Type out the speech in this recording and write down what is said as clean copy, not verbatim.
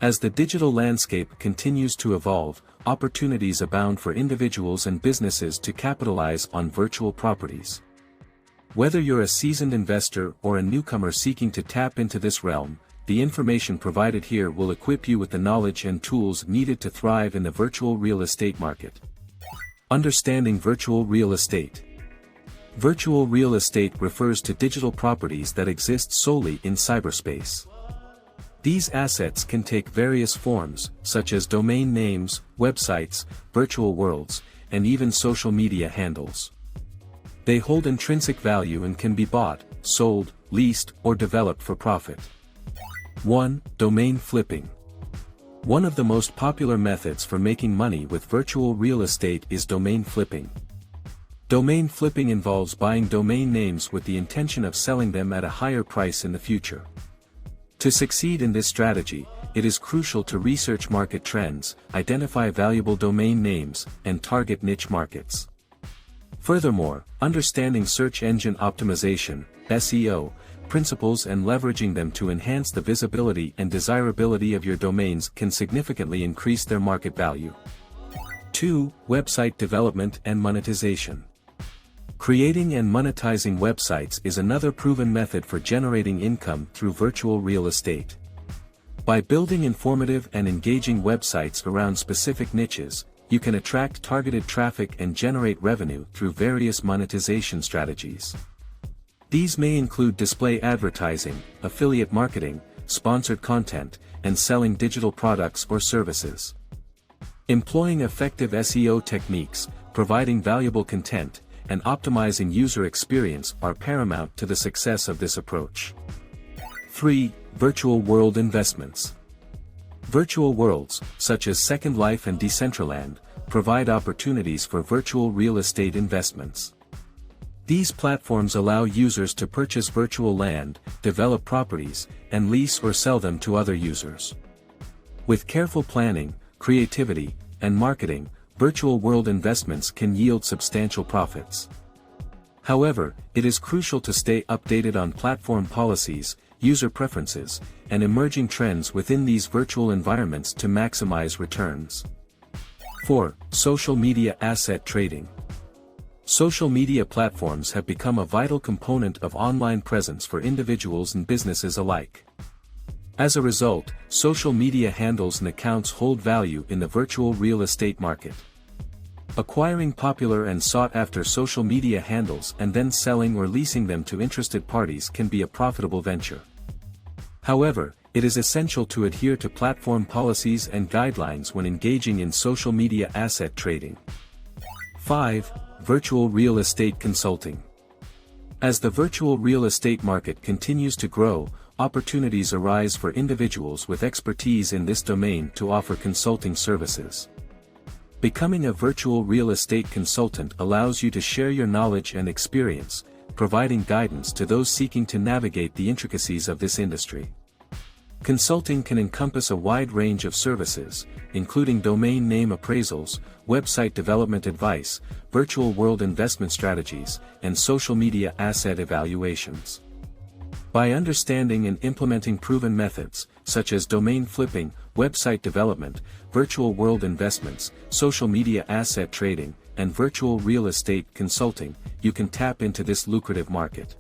As the digital landscape continues to evolve, opportunities abound for individuals and businesses to capitalize on virtual properties. Whether you're a seasoned investor or a newcomer seeking to tap into this realm, the information provided here will equip you with the knowledge and tools needed to thrive in the virtual real estate market. Understanding virtual real estate. Virtual real estate refers to digital properties that exist solely in cyberspace. These assets can take various forms, such as domain names, websites, virtual worlds, and even social media handles. They hold intrinsic value and can be bought, sold, leased, or developed for profit. 1. Domain flipping. One of the most popular methods for making money with virtual real estate is domain flipping. Domain flipping involves buying domain names with the intention of selling them at a higher price in the future. To succeed in this strategy, it is crucial to research market trends, identify valuable domain names, and target niche markets. Furthermore, understanding search engine optimization, SEO, principles and leveraging them to enhance the visibility and desirability of your domains can significantly increase their market value. 2. Website development and monetization. Creating and monetizing websites is another proven method for generating income through virtual real estate. By building informative and engaging websites around specific niches, you can attract targeted traffic and generate revenue through various monetization strategies. These may include display advertising, affiliate marketing, sponsored content, and selling digital products or services. Employing effective SEO techniques, providing valuable content, and optimizing user experience are paramount to the success of this approach. 3. Virtual world investments. Virtual worlds, such as Second Life and Decentraland, provide opportunities for virtual real estate investments. These platforms allow users to purchase virtual land, develop properties, and lease or sell them to other users. With careful planning, creativity, and marketing, virtual world investments can yield substantial profits. However, it is crucial to stay updated on platform policies, user preferences, and emerging trends within these virtual environments to maximize returns. 4. Social media asset trading. Social media platforms have become a vital component of online presence for individuals and businesses alike. As a result, social media handles and accounts hold value in the virtual real estate market. Acquiring popular and sought-after social media handles and then selling or leasing them to interested parties can be a profitable venture. However, it is essential to adhere to platform policies and guidelines when engaging in social media asset trading. 5. Virtual real estate consulting. As the virtual real estate market continues to grow, opportunities arise for individuals with expertise in this domain to offer consulting services. Becoming a virtual real estate consultant allows you to share your knowledge and experience, providing guidance to those seeking to navigate the intricacies of this industry. Consulting can encompass a wide range of services, including domain name appraisals, website development advice, virtual world investment strategies, and social media asset evaluations. By understanding and implementing proven methods, such as domain flipping, website development, virtual world investments, social media asset trading, and virtual real estate consulting, you can tap into this lucrative market.